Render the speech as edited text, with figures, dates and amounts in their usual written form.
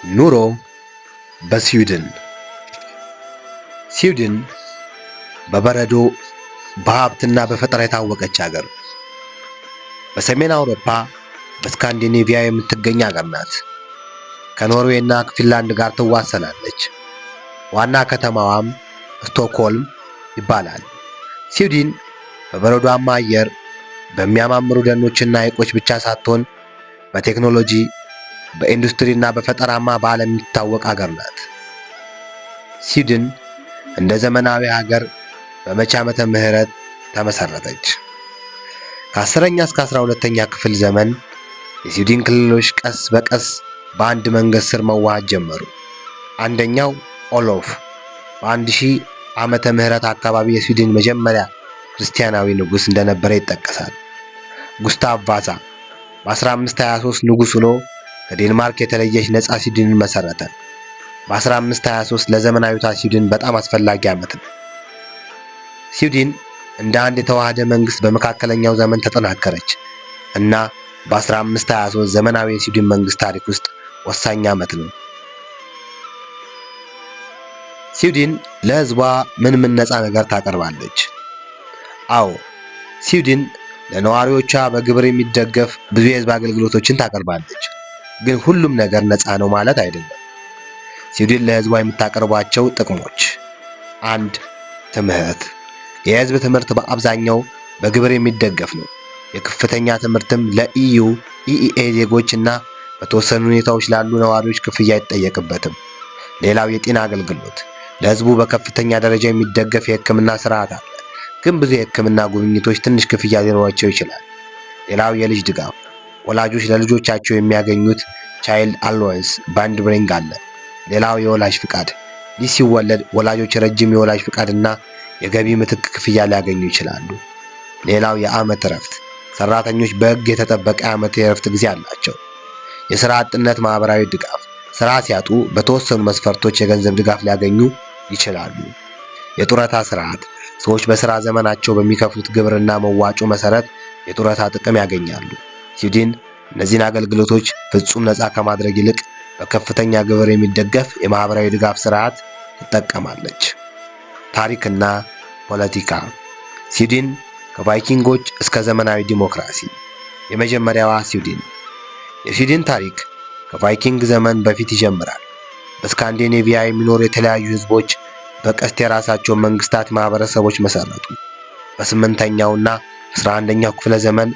ኑሮ በስዊድን ስዊድን በበረዶ በሀብትና በፈጠራ የታወቀች ሀገር በሰሜን አውሮፓ በስካንዲኔቪያ የምትገኝ ሀገር ናት። ከኖርዌይና ከፊንላንድ ጋር ትዋሰናለች። ዋና ከተማዋም ስቶክሆልም ይባላል። ስዊድን በበረዶማ አየር፣ በሚያማምሩ ደኖችና ሐይቆች ብቻ ሳትሆን በቴክኖሎጂ፣ በኢንዱስትሪና በፈጠራማ በዓለም የምትታወቅ ሀገር ናት። ስዊድን እንደ ዘመናዊ ሀገር በመቼ ዓመተ ምህረት ተመሰረተች? ከ10ኛ እስከ 12ኛ ክፍለ ዘመን የስዊድን ክልሎች ቀስ በቀስ በአንድ መንግስት ስር መዋሃድ ጀመሩ። አንደኛው ኦሎፍ በ1000 ዓመተ ምህረት አካባቢ የስዊድን መጀመሪያ ክርስቲያናዊ ንጉስ እንደነበረ ይጠቀሳል። ጉስታቭ ቫሳ በ1523 ንጉስ ሆኖ ከዴንማርክ የተለየች ነፃ ስዊድንን መሰረተ። በ1523 ለዘመናዊቷ ስዊድን በጣም አስፈላጊ ዓመት ነው። ስዊድን እንደ አንድ የተዋሃደ መንግስት በመካከለኛው ዘመን ተጠናከረች እና በ1523 ዘመናዊ የስዊድን መንግስት ታሪክ ውስጥ ወሳኝ ዓመት ነው። ስዊድን ለህዝቧ ምን ነፃ ነገር ታቀርባለች? አዎ፣ ስዊድን ለነዋሪዎቿ በግብር የሚደገፍ ብዙ የህዝብ አገልግሎቶችን ታቀርባለች። ግን ሁሉም ነገር ነፃ ነው ማለት አይደለም። ስዊድን ለህዝቧ የምታቀርባቸው ጥቅሞች፣ 1. ትምህርት። የህዝብ ትምህርት በአብዛኛው በግብር የሚደገፍ ነው። የከፍተኛ ትምህርትም ለኢዩ ኢኢኤ ዜጎች እና በተወሰኑ ሁኔታዎች ላሉ ነዋሪዎች ክፍያ አይጠየቅበትም። ሌላው የጤና አገልግሎት፣ ለህዝቡ በከፍተኛ ደረጃ የሚደገፍ የህክምና ስርዓት አለ። ግን ብዙ የህክምና ጉብኝቶች ትንሽ ክፍያ ሊኖራቸው ይችላል። ሌላው የልጅ ድጋፍ፣ ወላጆች ለልጆቻቸው የሚያገኙት ቻይልድ አሎወንስ ባንድ ብሪንግ አለ። ሌላው የወላጅ ፍቃድ፣ ልጅ ሲወለድ ወላጆች ረጅም የወላጅ ፍቃድና የገቢ ምትክ ክፍያ ሊያገኙ ይችላሉ። ሌላው የዓመት እረፍት፣ ሰራተኞች በህግ የተጠበቀ የዓመት የእረፍት ጊዜ አላቸው። የሥራ አጥነት ማህበራዊ ድጋፍ፣ ስራ ሲያጡ በተወሰኑ መስፈርቶች የገንዘብ ድጋፍ ሊያገኙ ይችላሉ። የጡረታ ስርዓት፣ ሰዎች በሥራ ዘመናቸው በሚከፍሉት ግብርና መዋጮ መሰረት የጡረታ ጥቅም ያገኛሉ። ስዊድን እነዚህን አገልግሎቶች ፍጹም ነፃ ከማድረግ ይልቅ በከፍተኛ ግብር የሚደገፍ የማህበራዊ ድጋፍ ስርዓት ትጠቀማለች። ታሪክና ፖለቲካ፣ ስዊድን ከቫይኪንጎች እስከ ዘመናዊ ዲሞክራሲ። የመጀመሪያዋ ስዊድን። የስዊድን ታሪክ ከቫይኪንግ ዘመን በፊት ይጀምራል። በስካንዲኔቪያ የሚኖሩ የተለያዩ ህዝቦች በቀስት የራሳቸውን መንግስታት ማህበረሰቦች መሰረቱ። በ8ኛውና 11ኛው ክፍለ ዘመን